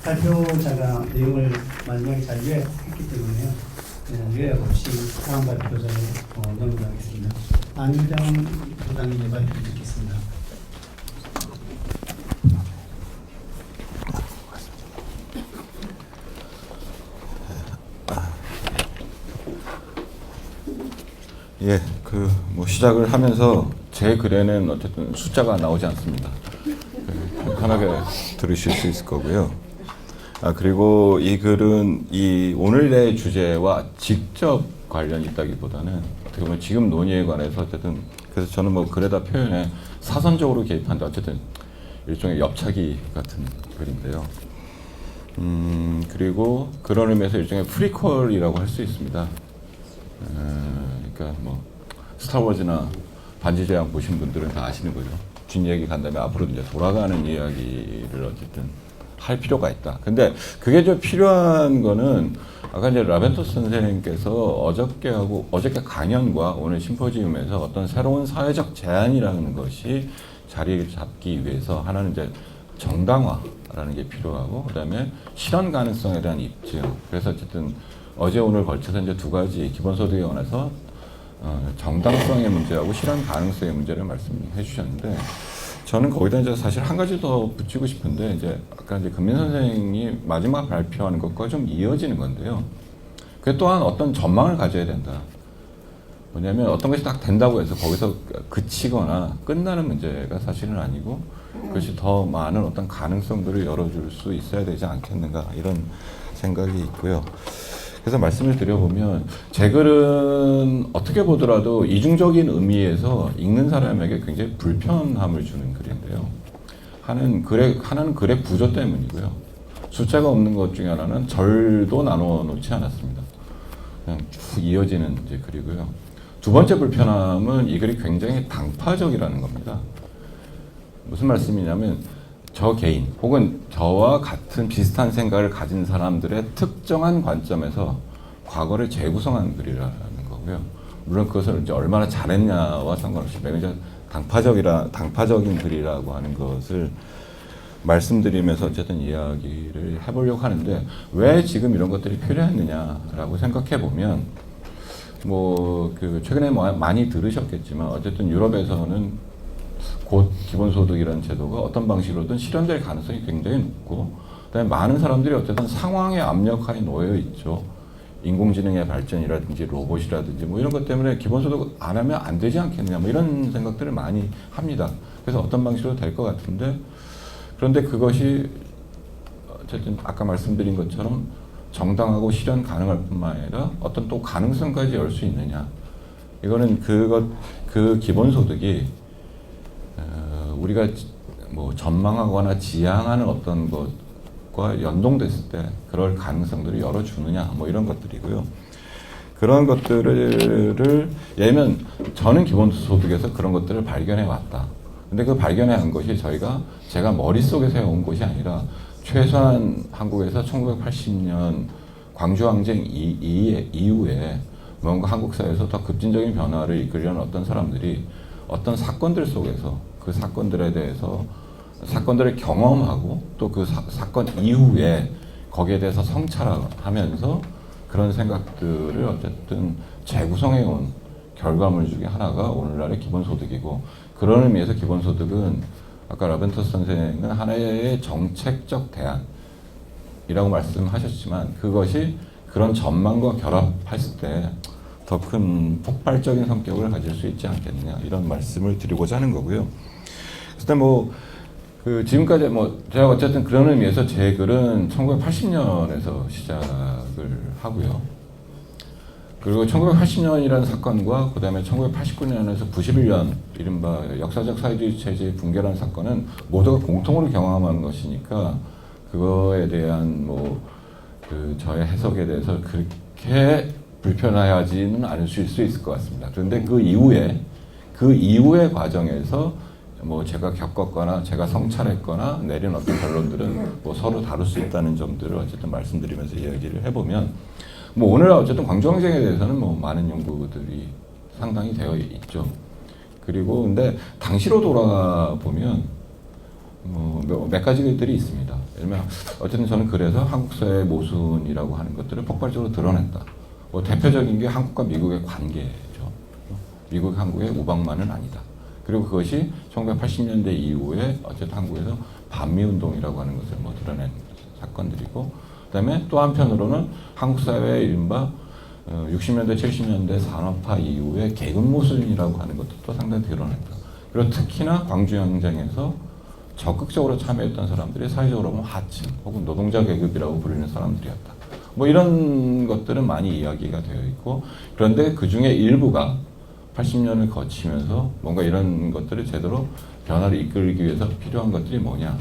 발표자가 내용을 마지막에 잘 요약했기 때문에요. 요약 없이 다음 발표자로 넘어가겠습니다. 안유정 부장님의 발표 듣겠습니다. 예, 시작을 하면서 제 글에는 어쨌든 숫자가 나오지 않습니다. 편하게 들으실 수 있을 거고요. 그리고 이 글은 이 오늘의 주제와 직접 관련이 있다기보다는 어떻게 보면 지금 논의에 관해서 어쨌든 그래서 저는 글에다 표현에 사선적으로 개입한다. 어쨌든 일종의 옆차기 같은 글인데요. 그리고 그런 의미에서 일종의 프리퀄이라고 할 수 있습니다. 그러니까 스타워즈나 반지제왕 보신 분들은 다 아시는 거죠. 뒷얘기 간 다음에 앞으로 이제 돌아가는 이야기를 어쨌든 할 필요가 있다. 근데 그게 좀 필요한 거는 아까 이제 라벤토스 선생님께서 어저께 강연과 오늘 심포지움에서 어떤 새로운 사회적 제안이라는 것이 자리를 잡기 위해서 하나는 이제 정당화라는 게 필요하고 그다음에 실현 가능성에 대한 입증. 그래서 어쨌든 어제 오늘 걸쳐서 이제 두 가지 기본소득에 관해서 정당성의 문제하고 실현 가능성의 문제를 말씀해 주셨는데 저는 거기다 이제 사실 한 가지 더 붙이고 싶은데 이제 아까 이제 금민 선생님이 마지막 발표하는 것과 좀 이어지는 건데요. 그 또한 어떤 전망을 가져야 된다. 뭐냐면 어떤 것이 딱 된다고 해서 거기서 그치거나 끝나는 문제가 사실은 아니고 그것이 더 많은 어떤 가능성들을 열어줄 수 있어야 되지 않겠는가 이런 생각이 있고요. 그래서 말씀을 드려보면 제 글은 어떻게 보더라도 이중적인 의미에서 읽는 사람에게 굉장히 불편함을 주는 글인데요. 하나는 글의 구조 때문이고요. 숫자가 없는 것 중에 하나는 절도 나눠 놓지 않았습니다. 그냥 쭉 이어지는 이제 글이고요. 두 번째 불편함은 이 글이 굉장히 당파적이라는 겁니다. 무슨 말씀이냐면 저 개인 혹은 저와 같은 비슷한 생각을 가진 사람들의 특정한 관점에서 과거를 재구성한 글이라는 거고요. 물론 그것을 이제 얼마나 잘했냐와 상관없이 매우 당파적인 글이라고 하는 것을 말씀드리면서 어쨌든 이야기를 해보려고 하는데 왜 지금 이런 것들이 필요했느냐라고 생각해 보면 최근에 많이 들으셨겠지만 어쨌든 유럽에서는 곧 기본소득이라는 제도가 어떤 방식으로든 실현될 가능성이 굉장히 높고 그다음에 많은 사람들이 어쨌든 상황의 압력하에 놓여 있죠. 인공지능의 발전이라든지 로봇이라든지 이런 것 때문에 기본소득 안 하면 안 되지 않겠느냐 이런 생각들을 많이 합니다. 그래서 어떤 방식으로 될 것 같은데 그런데 그것이 어쨌든 아까 말씀드린 것처럼 정당하고 실현 가능할 뿐만 아니라 어떤 또 가능성까지 열 수 있느냐 이거는 그 기본소득이 우리가 전망하거나 지향하는 어떤 것과 연동됐을 때 그럴 가능성들을 열어주느냐 이런 것들이고요. 그런 것들을 예를 들면 저는 기본소득에서 그런 것들을 발견해 왔다. 근데 그 발견해 온 것이 제가 머릿속에서 해온 것이 아니라 최소한 한국에서 1980년 광주항쟁 이후에 뭔가 한국 사회에서 더 급진적인 변화를 이끌려는 어떤 사람들이 어떤 사건들 속에서 그 사건들에 대해서 사건들을 경험하고 또 그 사건 이후에 거기에 대해서 성찰하면서 그런 생각들을 어쨌든 재구성해온 결과물 중에 하나가 오늘날의 기본소득이고 그런 의미에서 기본소득은 아까 라벤토스 선생은 하나의 정책적 대안이라고 말씀하셨지만 그것이 그런 전망과 결합했을 때 더 큰 폭발적인 성격을 가질 수 있지 않겠느냐 이런 말씀을 드리고자 하는 거고요. 일단 지금까지 제가 어쨌든 그런 의미에서 제 글은 1980년에서 시작을 하고요. 그리고 1980년이라는 사건과 그 다음에 1989년에서 91년 이른바 역사적 사회주의 체제의 붕괴라는 사건은 모두가 공통으로 경험하는 것이니까 그거에 대한 저의 해석에 대해서 그렇게 불편하지는 않을 수 있을 것 같습니다. 그런데 그 이후의 과정에서 제가 겪었거나 제가 성찰했거나 내린 어떤 결론들은 서로 다룰 수 있다는 점들을 어쨌든 말씀드리면서 이야기를 해보면 오늘 어쨌든 광주항쟁에 대해서는 많은 연구들이 상당히 되어 있죠. 그리고 근데 당시로 돌아보면 몇 가지들이 있습니다. 예를 들면 어쨌든 저는 그래서 한국 사회의 모순이라고 하는 것들을 폭발적으로 드러냈다. 대표적인 게 한국과 미국의 관계죠. 미국 한국의 우방만은 아니다. 그리고 그것이 1980년대 이후에 어쨌든 한국에서 반미운동이라고 하는 것을 드러낸 사건들이고, 그다음에 또 한편으로는 한국 사회의 이른바 60년대, 70년대 산업화 이후에 계급 모순이라고 하는 것도 또 상당히 드러냈다. 그리고 특히나 광주항쟁에서 적극적으로 참여했던 사람들이 사회적으로 보면 하층 혹은 노동자 계급이라고 부르는 사람들이었다. 이런 것들은 많이 이야기가 되어 있고, 그런데 그 중에 일부가 80년을 거치면서 뭔가 이런 것들을 제대로 변화를 이끌기 위해서 필요한 것들이 뭐냐.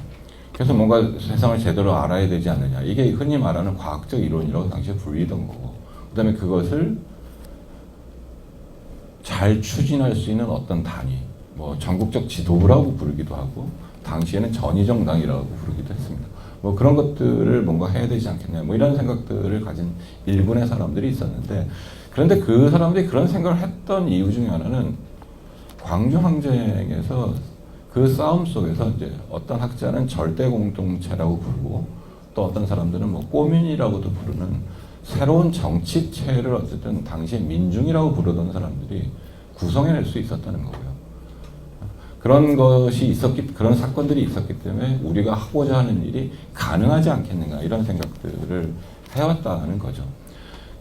그래서 뭔가 세상을 제대로 알아야 되지 않느냐. 이게 흔히 말하는 과학적 이론이라고 당시에 불리던 거고, 그 다음에 그것을 잘 추진할 수 있는 어떤 단위, 전국적 지도부라고 부르기도 하고, 당시에는 전위정당이라고 부르기도 했습니다. 그런 것들을 뭔가 해야 되지 않겠냐. 이런 생각들을 가진 일군의 사람들이 있었는데, 그런데 그 사람들이 그런 생각을 했던 이유 중에 하나는 광주 항쟁에서 그 싸움 속에서 이제 어떤 학자는 절대 공동체라고 부르고, 또 어떤 사람들은 꼬민이라고도 부르는 새로운 정치체를 어쨌든 당시에 민중이라고 부르던 사람들이 구성해낼 수 있었다는 거고요. 그런 것이 그런 사건들이 있었기 때문에 우리가 하고자 하는 일이 가능하지 않겠는가, 이런 생각들을 해왔다는 거죠.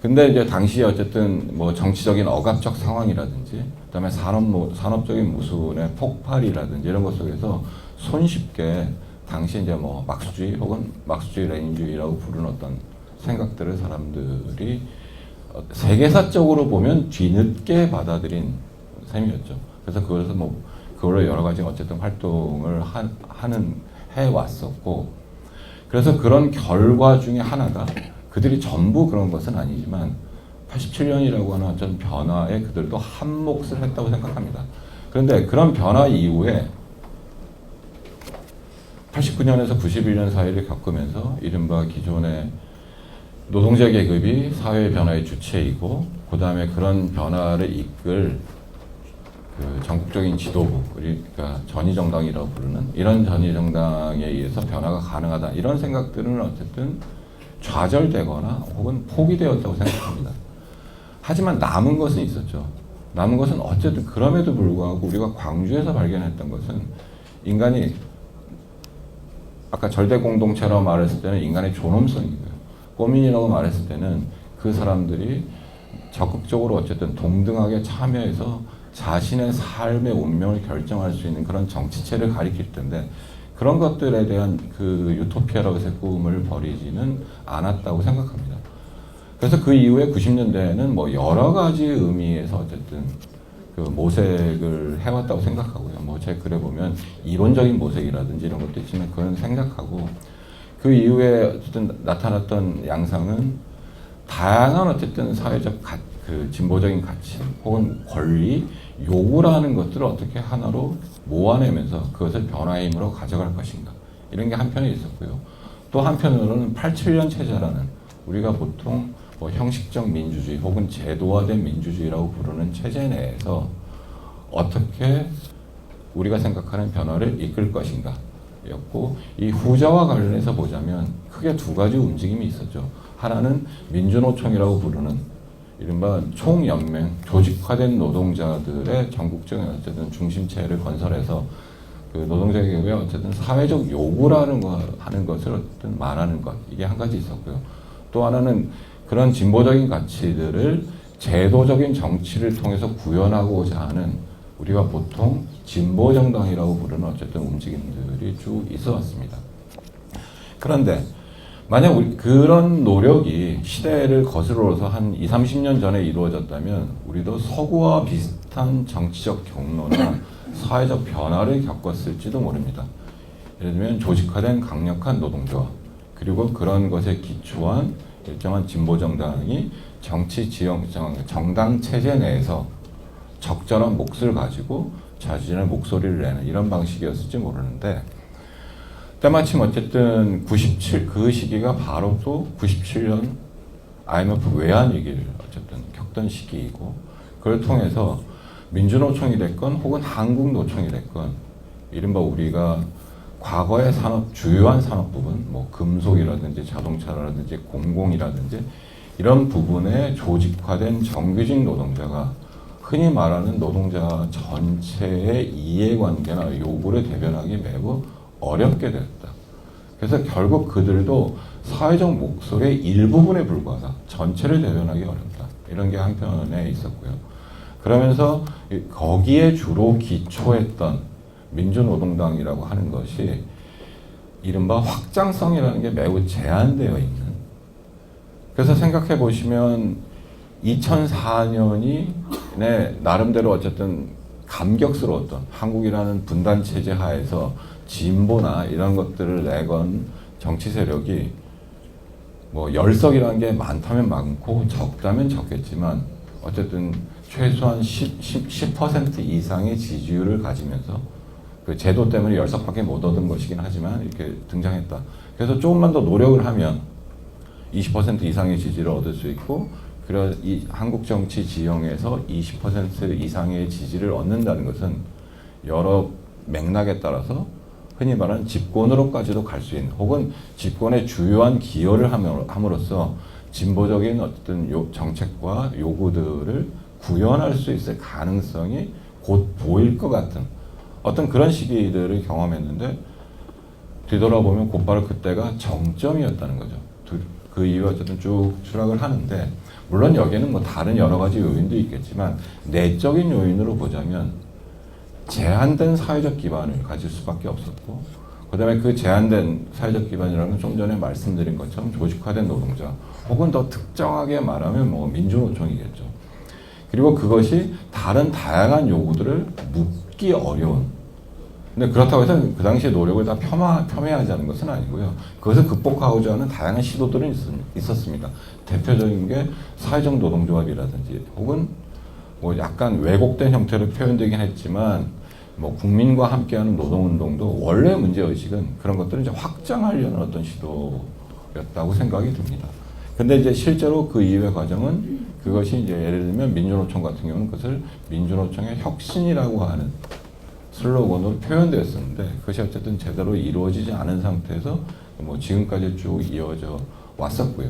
근데 이제 당시에 어쨌든 정치적인 억압적 상황이라든지, 그다음에 산업적인 모순의 폭발이라든지 이런 것 속에서 손쉽게 당시 이제 막수주의 혹은 막수주의 레닌주의라고 부르는 어떤 생각들을 사람들이 세계사적으로 보면 뒤늦게 받아들인 셈이었죠. 그래서 그걸로 여러 가지 어쨌든 활동을 해왔었고, 그래서 그런 결과 중에 하나가, 그들이 전부 그런 것은 아니지만 87년이라고 하는 어떤 변화에 그들도 한 몫을 했다고 생각합니다. 그런데 그런 변화 이후에 89년에서 91년 사이를 겪으면서 이른바 기존의 노동자 계급이 사회 변화의 주체이고, 그 다음에 그런 변화를 이끌 전국적인 지도부, 그러니까 전위정당이라고 부르는 이런 전위정당에 의해서 변화가 가능하다, 이런 생각들은 어쨌든 좌절되거나 혹은 포기되었다고 생각합니다. 하지만 남은 것은 있었죠. 남은 것은 어쨌든 그럼에도 불구하고 우리가 광주에서 발견했던 것은, 인간이 아까 절대 공동체라고 말했을 때는 인간의 존엄성이고요. 꼬민이라고 말했을 때는 그 사람들이 적극적으로 어쨌든 동등하게 참여해서 자신의 삶의 운명을 결정할 수 있는 그런 정치체를 가리킬 텐데, 그런 것들에 대한 그 유토피아라고 해서 꿈을 버리지는 않았다고 생각합니다. 그래서 그 이후에 90년대에는 여러 가지 의미에서 어쨌든 그 모색을 해왔다고 생각하고요. 제 글에 보면 이론적인 모색이라든지 이런 것도 있지만, 그건 생각하고, 그 이후에 어쨌든 나타났던 양상은 다양한 어쨌든 사회적 진보적인 가치 혹은 권리, 요구라는 것들을 어떻게 하나로 모아내면서 그것을 변화의 힘으로 가져갈 것인가, 이런 게 한편에 있었고요. 또 한편으로는 87년 체제라는, 우리가 보통 형식적 민주주의 혹은 제도화된 민주주의라고 부르는 체제 내에서 어떻게 우리가 생각하는 변화를 이끌 것인가 였고, 이 후자와 관련해서 보자면 크게 두 가지 움직임이 있었죠. 하나는 민주노총이라고 부르는 이른바 총연맹, 조직화된 노동자들의 전국적인 어쨌든 중심체를 건설해서 그 노동자 계급의 어쨌든 사회적 요구라는 하는 것을 어쨌든 말하는 것, 이게 한 가지 있었고요. 또 하나는 그런 진보적인 가치들을 제도적인 정치를 통해서 구현하고자 하는, 우리가 보통 진보정당이라고 부르는 어쨌든 움직임들이 쭉 있어 왔습니다. 그런데 만약 그런 노력이 시대를 거슬러서 한 20, 30년 전에 이루어졌다면 우리도 서구와 비슷한 정치적 경로나 사회적 변화를 겪었을지도 모릅니다. 예를 들면 조직화된 강력한 노동조합, 그리고 그런 것에 기초한 일정한 진보정당이 정당 체제 내에서 적절한 몫을 가지고 자신의 목소리를 내는 이런 방식이었을지 모르는데, 때마침 어쨌든 그 시기가 바로 또 97년 IMF 외환 위기를 어쨌든 겪던 시기이고, 그걸 통해서 민주노총이 됐건 혹은 한국노총이 됐건, 이른바 우리가 과거의 산업, 주요한 산업 부분, 뭐 금속이라든지 자동차라든지 공공이라든지 이런 부분에 조직화된 정규직 노동자가 흔히 말하는 노동자 전체의 이해관계나 요구를 대변하기 매우 어렵게 되었다. 그래서 결국 그들도 사회적 목소리의 일부분에 불과하다. 전체를 대변하기 어렵다. 이런 게 한편에 있었고요. 그러면서 거기에 주로 기초했던 민주노동당이라고 하는 것이 이른바 확장성이라는 게 매우 제한되어 있는. 그래서 생각해 보시면 2004년이 나름대로 어쨌든 감격스러웠던 한국이라는 분단 체제 하에서 진보나 이런 것들을 내건 정치 세력이 뭐 열석이라는 게 많다면 많고 적다면 적겠지만 어쨌든 최소한 10% 이상의 지지율을 가지면서 그 제도 때문에 열석밖에 못 얻은 것이긴 하지만 이렇게 등장했다. 그래서 조금만 더 노력을 하면 20% 이상의 지지를 얻을 수 있고, 그래서 이 한국 정치 지형에서 20% 이상의 지지를 얻는다는 것은 여러 맥락에 따라서 흔히 말하는 집권으로까지도 갈 수 있는, 혹은 집권에 주요한 기여를 함으로써 진보적인 어떤 정책과 요구들을 구현할 수 있을 가능성이 곧 보일 것 같은 어떤 그런 시기들을 경험했는데, 뒤돌아보면 곧바로 그때가 정점이었다는 거죠. 그 이후에 어쨌든 쭉 추락을 하는데, 물론 여기에는 뭐 다른 여러 가지 요인도 있겠지만 내적인 요인으로 보자면 제한된 사회적 기반을 가질 수밖에 없었고, 그 다음에 그 제한된 사회적 기반이라는 건 좀 전에 말씀드린 것처럼 조직화된 노동자, 혹은 더 특정하게 말하면 뭐 민주노총이겠죠. 그리고 그것이 다른 다양한 요구들을 묻기 어려운, 근데 그렇다고 해서 그 당시의 노력을 다 폄훼하자는 것은 아니고요. 그것을 극복하고자 하는 다양한 시도들은 있었습니다. 대표적인 게 사회적 노동조합이라든지, 혹은 뭐 약간 왜곡된 형태로 표현되긴 했지만 뭐 국민과 함께하는 노동운동도 원래 문제의식은 그런 것들을 이제 확장하려는 어떤 시도였다고 생각이 듭니다. 근데 이제 실제로 그 이후의 과정은 그것이 이제 예를 들면 민주노총 같은 경우는 그것을 민주노총의 혁신이라고 하는 슬로건으로 표현되었었는데, 그것이 어쨌든 제대로 이루어지지 않은 상태에서 뭐 지금까지 쭉 이어져 왔었고요.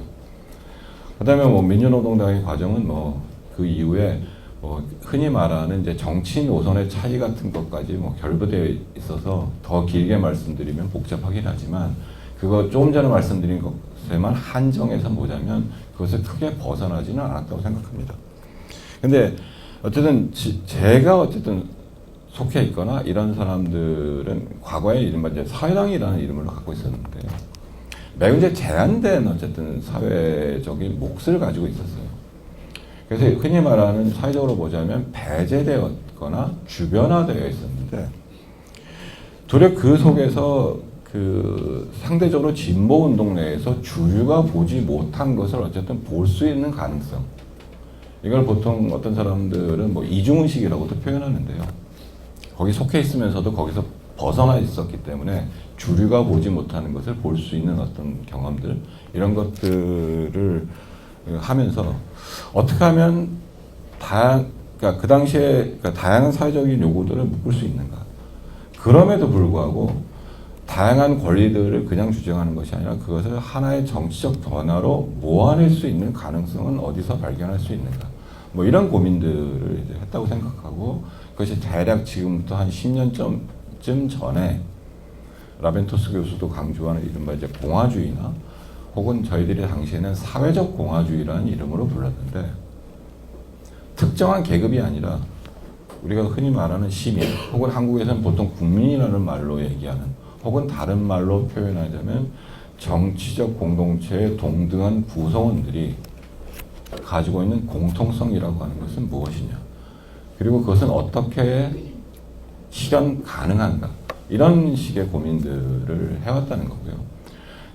그 다음에 뭐 민주노동당의 과정은 뭐 그 이후에 뭐 흔히 말하는 이제 정치 노선의 차이 같은 것까지 뭐 결부되어 있어서 더 길게 말씀드리면 복잡하긴 하지만, 그거 조금 전에 말씀드린 것에만 한정해서 보자면 그것을 크게 벗어나지는 않았다고 생각합니다. 근데 어쨌든 제가 어쨌든 속해 있거나 이런 사람들은 과거에 이른바 이제 사회당이라는 이름을 갖고 있었는데, 매우 이제 제한된 어쨌든 사회적인 몫을 가지고 있었어요. 그래서 흔히 말하는 사회적으로 보자면 배제되었거나 주변화되어 있었는데, 도리어 그 속에서 그 상대적으로 진보 운동 내에서 주류가 보지 못한 것을 어쨌든 볼 수 있는 가능성, 이걸 보통 어떤 사람들은 뭐 이중의식이라고도 표현하는데요. 거기 속해 있으면서도 거기서 벗어나 있었기 때문에 주류가 보지 못하는 것을 볼 수 있는 어떤 경험들, 이런 것들을 하면서 어떻게 하면 그러니까 그 당시에 다양한 사회적인 요구들을 묶을 수 있는가. 그럼에도 불구하고 다양한 권리들을 그냥 주장하는 것이 아니라 그것을 하나의 정치적 변화로 모아낼 수 있는 가능성은 어디서 발견할 수 있는가. 뭐 이런 고민들을 이제 했다고 생각하고, 그것이 대략 지금부터 한 10년쯤 전에 라벤토스 교수도 강조하는 이른바 이제 공화주의나, 혹은 저희들이 당시에는 사회적 공화주의라는 이름으로 불렀는데, 특정한 계급이 아니라 우리가 흔히 말하는 시민, 혹은 한국에서는 보통 국민이라는 말로 얘기하는, 혹은 다른 말로 표현하자면 정치적 공동체의 동등한 구성원들이 가지고 있는 공통성이라고 하는 것은 무엇이냐, 그리고 그것은 어떻게 실현 가능한가, 이런 식의 고민들을 해왔다는 거고요.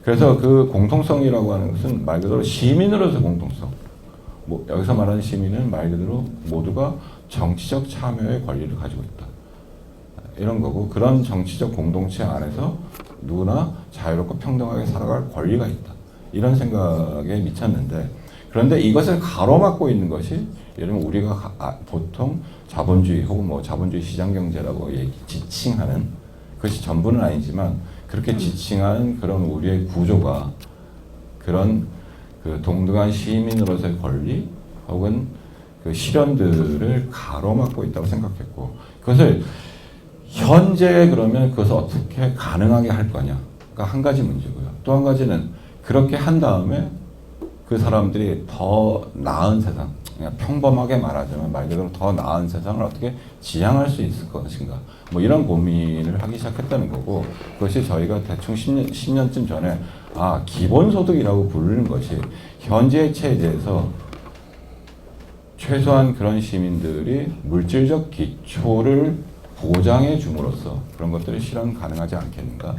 그래서 그 공통성이라고 하는 것은 말 그대로 시민으로서 공통성, 뭐 여기서 말하는 시민은 말 그대로 모두가 정치적 참여의 권리를 가지고 있다, 이런 거고, 그런 정치적 공동체 안에서 누구나 자유롭고 평등하게 살아갈 권리가 있다, 이런 생각에 미쳤는데, 그런데 이것을 가로막고 있는 것이 예를 들면 우리가 보통 자본주의, 혹은 뭐 자본주의 시장경제라고 지칭하는 그것이 전부는 아니지만 그렇게 지칭하는 그런 우리의 구조가 그런 그 동등한 시민으로서의 권리 혹은 그 실현들을 가로막고 있다고 생각했고, 그것을 현재 그러면 그것을 어떻게 가능하게 할 거냐가 한 가지 문제고요. 또 한 가지는 그렇게 한 다음에 그 사람들이 더 나은 세상, 그냥 평범하게 말하자면 말 그대로 더 나은 세상을 어떻게 지향할 수 있을 것인가, 뭐 이런 고민을 하기 시작했다는 거고, 그것이 저희가 대충 10년쯤 전에 기본소득이라고 부르는 것이 현재의 체제에서 최소한 그런 시민들이 물질적 기초를 보장해 줌으로써 그런 것들이 실현 가능하지 않겠는가.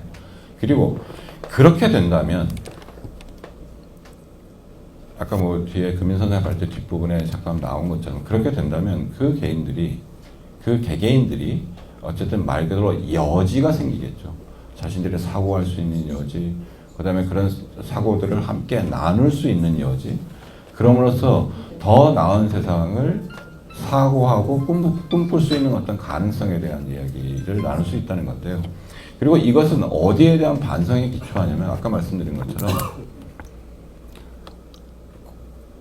그리고 그렇게 된다면 아까 뭐 뒤에 금인선생 할 때 뒷부분에 잠깐 나온 것처럼 그렇게 된다면 그 개개인들이 어쨌든 말 그대로 여지가 생기겠죠. 자신들이 사고할 수 있는 여지, 그 다음에 그런 사고들을 함께 나눌 수 있는 여지, 그럼으로써 더 나은 세상을 사고하고 꿈꿀 수 있는 어떤 가능성에 대한 이야기를 나눌 수 있다는 건데요. 그리고 이것은 어디에 대한 반성에 기초하냐면 아까 말씀드린 것처럼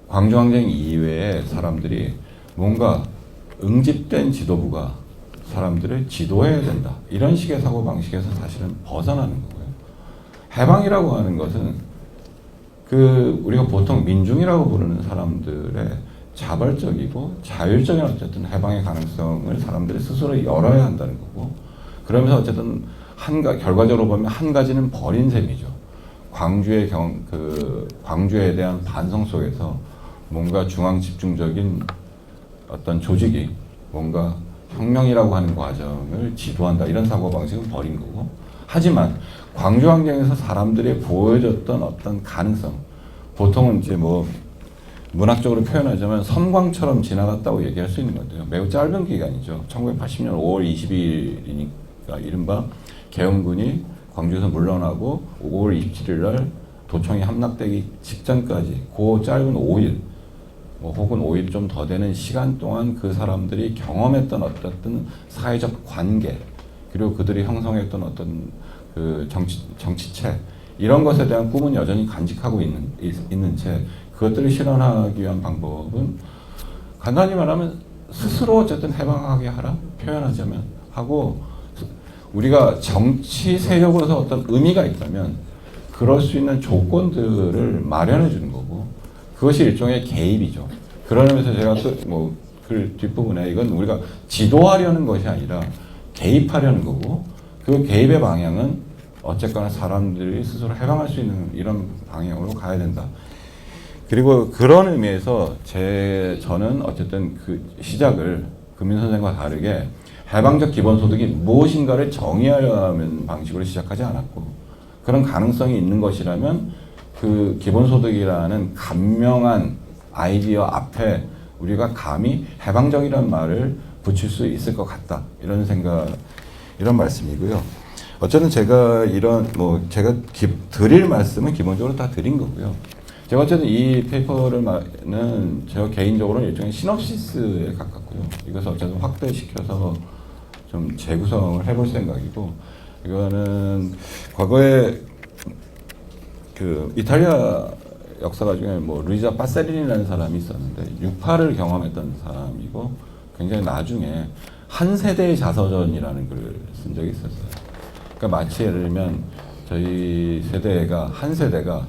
광주항쟁 이외에 사람들이 뭔가 응집된 지도부가 사람들을 지도해야 된다, 이런 식의 사고방식에서 사실은 벗어나는 거고요. 해방이라고 하는 것은 우리가 보통 민중이라고 부르는 사람들의 자발적이고 자율적인 어쨌든 해방의 가능성을 사람들이 스스로 열어야 한다는 거고, 그러면서 어쨌든 결과적으로 보면 한 가지는 버린 셈이죠. 광주에 대한 반성 속에서 뭔가 중앙 집중적인 어떤 조직이 뭔가 혁명이라고 하는 과정을 지도한다, 이런 사고방식은 버린 거고, 하지만 광주항쟁에서 사람들이 보여줬던 어떤 가능성, 보통은 이제 뭐 문학적으로 표현하자면 섬광처럼 지나갔다고 얘기할 수 있는 건데요. 매우 짧은 기간이죠. 1980년 5월 22일이니까 이른바 계엄군이 광주에서 물러나고 5월 27일 날 도청이 함락되기 직전까지 그 짧은 5일 혹은 5일 좀 더 되는 시간 동안 그 사람들이 경험했던 어떤 사회적 관계, 그리고 그들이 형성했던 어떤 그 정치체, 이런 것에 대한 꿈은 여전히 간직하고 있는 채 그것들을 실현하기 위한 방법은 간단히 말하면 스스로 어쨌든 해방하게 하라, 표현하자면 하고, 우리가 정치 세력으로서 어떤 의미가 있다면 그럴 수 있는 조건들을 마련해 주는 거고, 그것이 일종의 개입이죠. 그러면서 제가 또 그 뒷부분에 이건 우리가 지도하려는 것이 아니라 개입하려는 거고, 그 개입의 방향은 어쨌거나 사람들이 스스로 해방할 수 있는 이런 방향으로 가야 된다. 그리고 그런 의미에서 저는 어쨌든 그 시작을 금민 선생과 다르게 해방적 기본소득이 무엇인가를 정의하려 하는 방식으로 시작하지 않았고, 그런 가능성이 있는 것이라면 그 기본소득이라는 간명한 아이디어 앞에 우리가 감히 해방적이라는 말을 붙일 수 있을 것 같다, 이런 말씀이고요. 어쨌든 제가 제가 드릴 말씀은 기본적으로 다 드린 거고요. 제가 어쨌든 이 페이퍼는 제가 개인적으로는 일종의 시놉시스에 가깝고요. 이것을 어쨌든 확대시켜서 좀 재구성을 해볼 생각이고, 이거는 과거에 그 이탈리아 역사가 중에 루이자 파세린이라는 사람이 있었는데 6.8을 경험했던 사람이고, 굉장히 나중에 한 세대의 자서전이라는 글을 쓴 적이 있었어요. 그러니까 마치 예를 들면 저희 한 세대가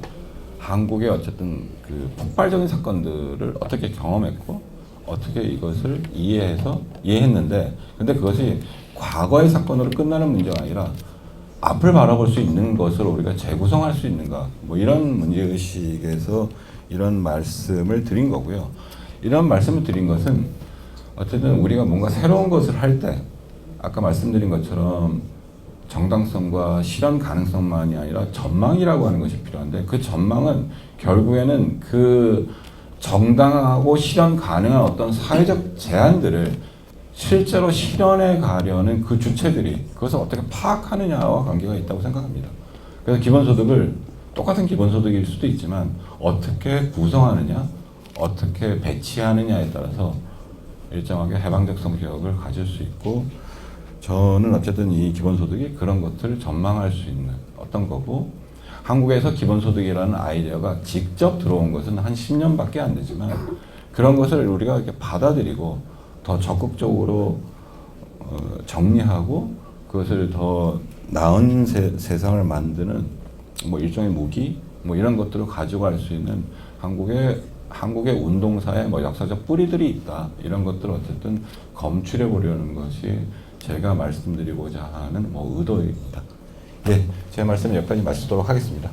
한국의 어쨌든 그 폭발적인 사건들을 어떻게 경험했고 어떻게 이것을 이해했는데, 근데 그것이 과거의 사건으로 끝나는 문제가 아니라 앞을 바라볼 수 있는 것을 우리가 재구성할 수 있는가, 이런 문제의식에서 이런 말씀을 드린 거고요. 이런 말씀을 드린 것은 어쨌든 우리가 뭔가 새로운 것을 할 때 아까 말씀드린 것처럼 정당성과 실현 가능성만이 아니라 전망이라고 하는 것이 필요한데, 그 전망은 결국에는 그 정당하고 실현 가능한 어떤 사회적 제안들을 실제로 실현해 가려는 그 주체들이 그것을 어떻게 파악하느냐와 관계가 있다고 생각합니다. 그래서 기본소득을 똑같은 기본소득일 수도 있지만 어떻게 구성하느냐, 어떻게 배치하느냐에 따라서 일정하게 해방적 성격을 가질 수 있고, 저는 어쨌든 이 기본소득이 그런 것들을 전망할 수 있는 어떤 거고, 한국에서 기본소득이라는 아이디어가 직접 들어온 것은 한 10년밖에 안 되지만 그런 것을 우리가 이렇게 받아들이고 더 적극적으로 정리하고 그것을 더 나은 세상을 만드는 뭐 일종의 무기 뭐 이런 것들을 가져갈 수 있는 한국의 운동사의 뭐 역사적 뿌리들이 있다. 이런 것들을 어쨌든 검출해 보려는 것이 제가 말씀드리고자 하는 뭐 의도입니다. 예, 제 말씀은 여기까지 마치도록 하겠습니다.